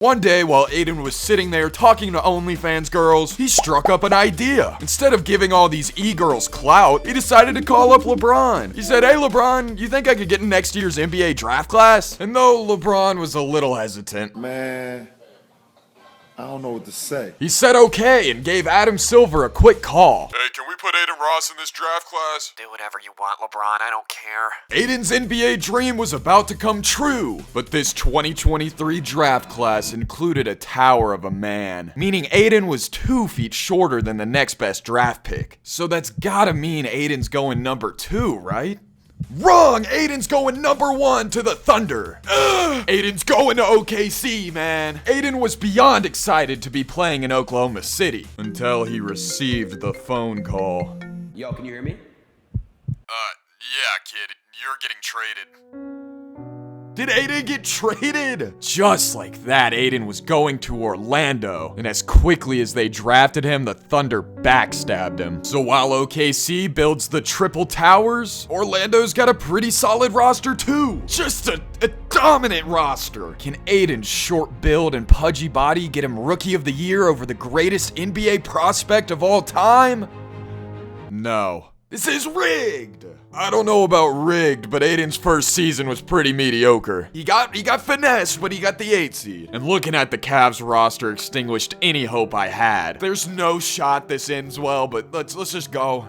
One day, while Adin was sitting there talking to OnlyFans girls, he struck up an idea. Instead of giving all these e-girls clout, he decided to call up LeBron. He said, "Hey LeBron, you think I could get in next year's NBA draft class?" And though LeBron was a little hesitant, man, I don't know what to say. he said okay and gave Adam Silver a quick call. Hey, can we put Adin Ross in this draft class? Do whatever you want, LeBron. I don't care. Adin's NBA dream was about to come true, but this 2023 draft class included a tower of a man, meaning Adin was 2 feet shorter than the next best draft pick. So that's gotta mean Adin's going number 2, right? Wrong! Adin's going number 1 to the Thunder. Ugh! Adin's going to OKC, man. Adin was beyond excited to be playing in Oklahoma City until he received the phone call. Yo, can you hear me? Yeah, kid, you're getting traded. Did Adin get traded? Just like that, Adin was going to Orlando, and as quickly as they drafted him, the Thunder backstabbed him. So while OKC builds the triple towers, Orlando's got a pretty solid roster too. Just a dominant roster. Can Adin's short build and pudgy body get him Rookie of the Year over the greatest NBA prospect of all time? No. This is rigged! I don't know about rigged, but Adin's first season was pretty mediocre. He got finessed, but he got the 8 seed. And looking at the Cavs roster extinguished any hope I had. There's no shot this ends well, but let's just go.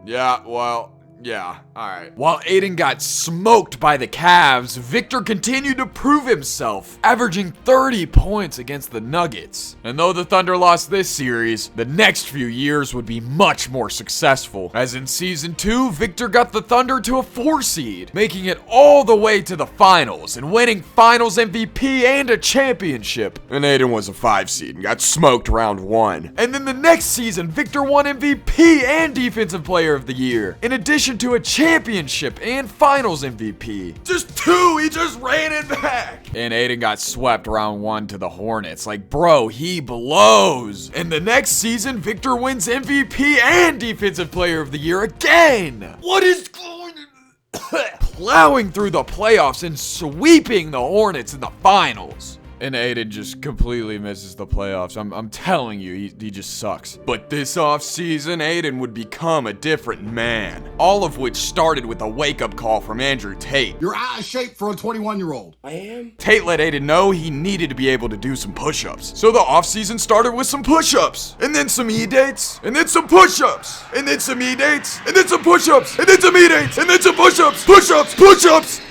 Yeah, well, yeah, alright. While Adin got smoked by the Cavs, Victor continued to prove himself, averaging 30 points against the Nuggets. And though the Thunder lost this series, the next few years would be much more successful. As in Season 2, Victor got the Thunder to a 4 seed, making it all the way to the finals, and winning Finals MVP and a championship. And Adin was a 5 seed and got smoked round 1. And then the next season, Victor won MVP and Defensive Player of the Year, in addition to a championship and finals MVP. Just 2, he just ran it back. And Adin got swept round 1 to the Hornets. Like, bro, he blows. And the next season, Victor wins MVP and Defensive Player of the Year again. What is going on? Plowing through the playoffs and sweeping the Hornets in the finals. And Adin just completely misses the playoffs. I'm telling you, he just sucks. But this offseason, Adin would become a different man. All of which started with a wake-up call from Andrew Tate. You're out of shape for a 21-year-old. I am? Tate let Adin know he needed to be able to do some push-ups. So the offseason started with some push-ups. And then some E-dates. And then some push-ups. And then some E-dates. And then some push-ups. And then some E-dates. And then some push-ups. Push-ups. Push-ups.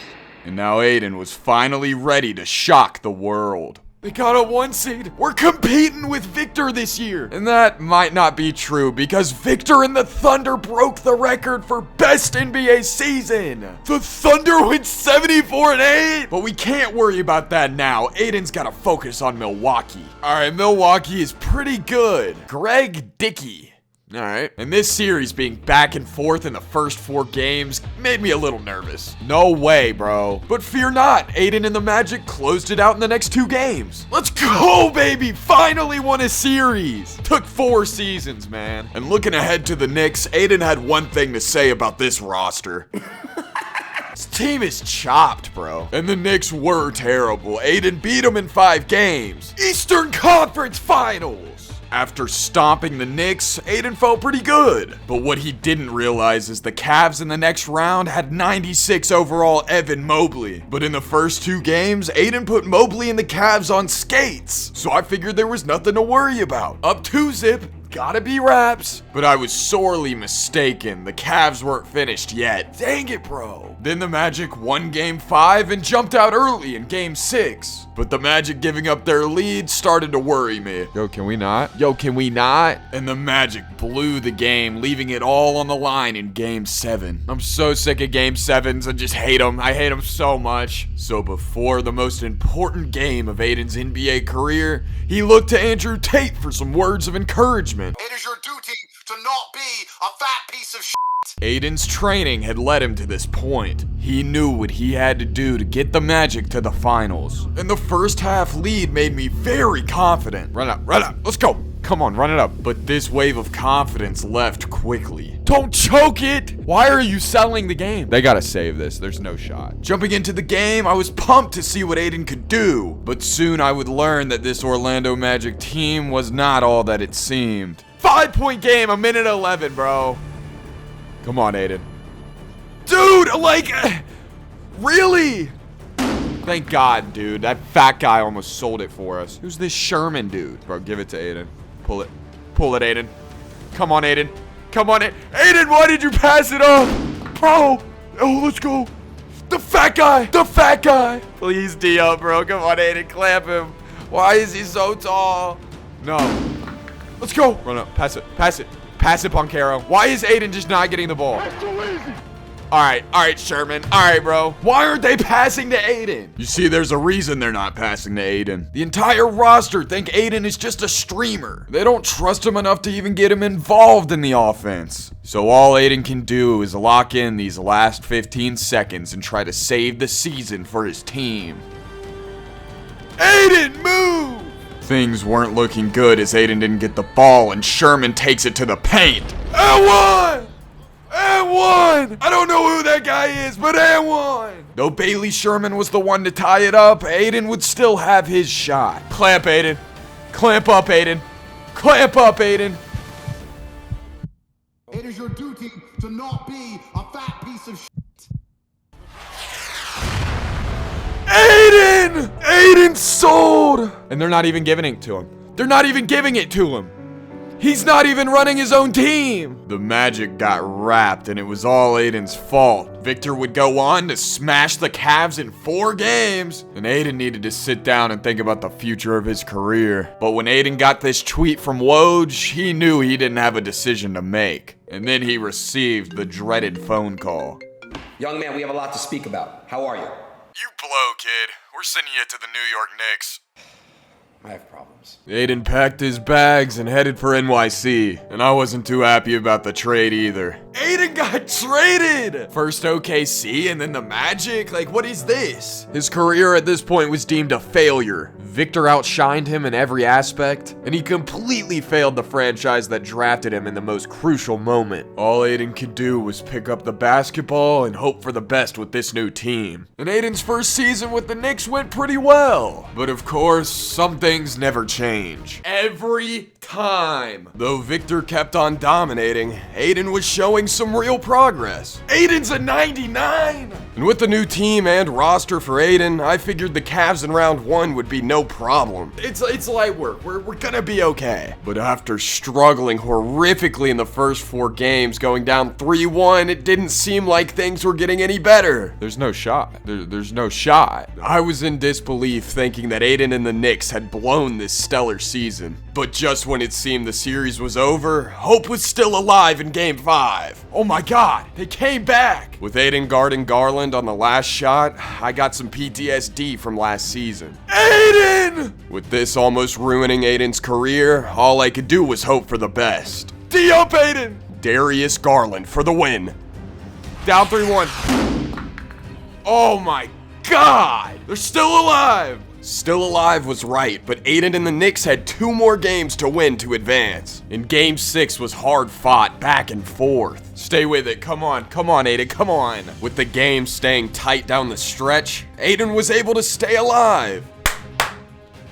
And now Adin was finally ready to shock the world. They got a 1 seed. We're competing with Victor this year. And that might not be true because Victor and the Thunder broke the record for best NBA season. The Thunder went 74-8. But we can't worry about that now. Adin's got to focus on Milwaukee. All right, Milwaukee is pretty good. Greg Dickey. Alright, and this series being back and forth in the first 4 games made me a little nervous. No way, bro. But fear not, Adin and the Magic closed it out in the next 2 games. Let's go, baby! Finally won a series! Took 4 seasons, man. And looking ahead to the Knicks, Adin had one thing to say about this roster. This team is chopped, bro. And the Knicks were terrible. Adin beat them in 5 games. Eastern Conference Finals! After stomping the Knicks, Adin felt pretty good. But what he didn't realize is the Cavs in the next round had 96 overall Evan Mobley. But in the first 2 games, Adin put Mobley and the Cavs on skates. So I figured there was nothing to worry about. Up 2-zip. Gotta be raps. But I was sorely mistaken. The Cavs weren't finished yet. Dang it, bro. Then the Magic won Game 5 and jumped out early in Game 6. But the Magic giving up their lead started to worry me. Yo, can we not? Yo, can we not? And the Magic blew the game, leaving it all on the line in Game 7. I'm so sick of Game 7s. I just hate them. I hate them so much. So before the most important game of Adin's NBA career, he looked to Andrew Tate for some words of encouragement. It is your duty to not be a fat piece of shit. Adin's training had led him to this point. He knew what he had to do to get the Magic to the finals. And the first half lead made me very confident. Run up, let's go. Come on, run it up. But this wave of confidence left quickly. Don't choke it! Why are you selling the game? They gotta save this. There's no shot. Jumping into the game, I was pumped to see what Adin could do. But soon I would learn that this Orlando Magic team was not all that it seemed. 5-point game, a minute 11, bro. Come on, Adin. Dude, like, really? Thank God, dude. That fat guy almost sold it for us. Who's this Sherman dude? Bro, give it to Adin. Pull it. Pull it, Adin. Come on, Adin. Come on, Adin, why did you pass it up? Bro. Oh, let's go. The fat guy. The fat guy. Please, D-up, bro. Come on, Adin. Clamp him. Why is he so tall? No. Let's go. Run up. Pass it. Pass it. Pass it, Boncaro. Why is Adin just not getting the ball? That's too easy. All right, Sherman. All right, bro. Why aren't they passing to Adin? You see, there's a reason they're not passing to Adin. The entire roster think Adin is just a streamer. They don't trust him enough to even get him involved in the offense. So all Adin can do is lock in these last 15 seconds and try to save the season for his team. Adin, move! Things weren't looking good as Adin didn't get the ball and Sherman takes it to the paint. And one! And one! I don't know who that guy is, but and one! Though Bailey Sherman was the one to tie it up, Adin would still have his shot. Clamp, Adin. Clamp up, Adin. Clamp up, Adin. It is your duty to not be a fat piece of Adin! Adin sold! And they're not even giving it to him. They're not even giving it to him. He's not even running his own team. The Magic got wrapped and it was all Adin's fault. Victor would go on to smash the Cavs in 4 games. And Adin needed to sit down and think about the future of his career. But when Adin got this tweet from Woj, he knew he didn't have a decision to make. And then he received the dreaded phone call. Young man, we have a lot to speak about. How are you? You blow, kid. We're sending you to the New York Knicks. I have problems. Adin packed his bags and headed for NYC, and I wasn't too happy about the trade either. Adin got traded! First OKC and then the Magic? Like, what is this? His career at this point was deemed a failure. Victor outshined him in every aspect, and he completely failed the franchise that drafted him in the most crucial moment. All Adin could do was pick up the basketball and hope for the best with this new team. And Adin's first season with the Knicks went pretty well. But of course, some things never change. Every time. Though Victor kept on dominating, Adin was showing some real progress. Adin's a 99! And with the new team and roster for Adin, I figured the Cavs in round 1 would be no problem. It's light work. We're gonna be okay. But after struggling horrifically in the first 4 games, going down 3-1, it didn't seem like things were getting any better. There's no shot. There's no shot. I was in disbelief thinking that Adin and the Knicks had blown this stellar season. But just when it seemed the series was over, hope was still alive in Game 5. Oh my God, they came back! With Adin guarding Garland on the last shot, I got some PTSD from last season. Adin! With this almost ruining Adin's career, all I could do was hope for the best. D-up, Adin! Darius Garland for the win. Down 3-1. Oh my God! They're still alive! Still alive was right, but Adin and the Knicks had 2 more games to win to advance. And Game 6 was hard fought back and forth. Stay with it, come on, Adin, come on. With the game staying tight down the stretch, Adin was able to stay alive.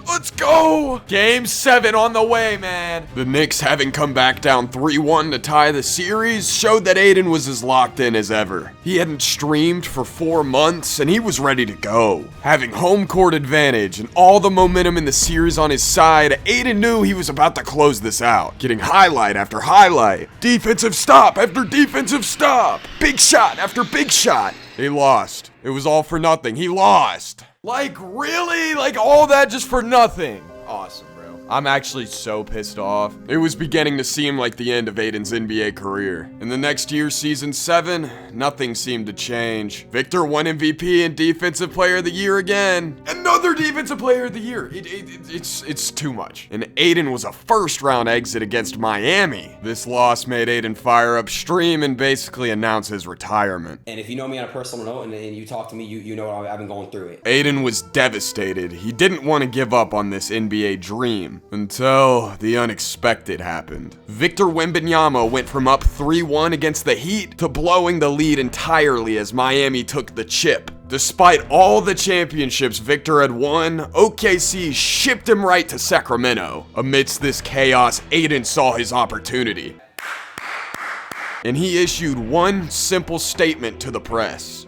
Let's go! Game 7 on the way, man. The Knicks, having come back down 3-1 to tie the series, showed that Adin was as locked in as ever. He hadn't streamed for 4 months, and he was ready to go. Having home court advantage and all the momentum in the series on his side, Adin knew he was about to close this out. Getting highlight after highlight. Defensive stop after defensive stop. Big shot after big shot. He lost. It was all for nothing. He lost. Like, really? Like, all that just for nothing? Awesome, bro. I'm actually so pissed off. It was beginning to seem like the end of Adin's NBA career. In the next year, Season 7, nothing seemed to change. Victor won MVP and Defensive Player of the Year again. Another Defensive Player of the Year. It's too much. And Adin was a first-round exit against Miami. This loss made Adin fire up stream and basically announce his retirement. And if you know me on a personal note and you talk to me, you know I've been going through it. Adin was devastated. He didn't want to give up on this NBA dream. game. Until the unexpected happened. Victor Wembanyama went from up 3-1 against the Heat to blowing the lead entirely as Miami took the chip. Despite all the championships Victor had won, OKC shipped him right to Sacramento. Amidst this chaos, Adin saw his opportunity. And he issued one simple statement to the press.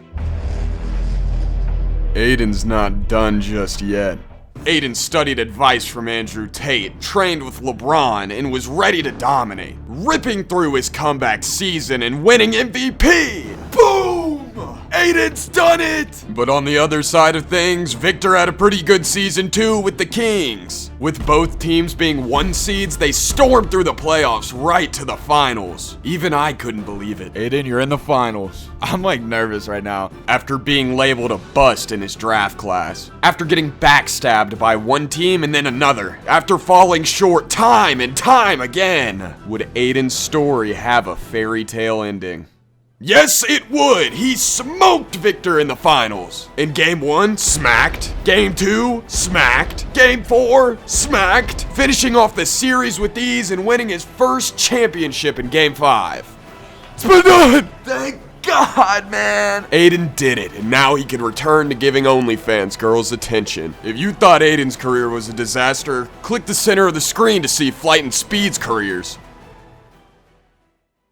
Adin's not done just yet. Adin studied advice from Andrew Tate, trained with LeBron, and was ready to dominate, ripping through his comeback season and winning MVP! Boom! Adin's done it! But on the other side of things, Victor had a pretty good season too with the Kings. With both teams being 1 seeds, they stormed through the playoffs right to the finals. Even I couldn't believe it. Adin, you're in the finals. I'm like nervous right now. After being labeled a bust in his draft class. After getting backstabbed by one team and then another. After falling short time and time again. Would Adin's story have a fairy tale ending? Yes, it would! He smoked Victor in the finals. In Game 1, smacked. Game 2, smacked. Game 4, smacked. Finishing off the series with ease and winning his first championship in Game 5. It's been done! Thank God, man! Adin did it, and now he can return to giving OnlyFans girls attention. If you thought Adin's career was a disaster, click the center of the screen to see Flight and Speed's careers.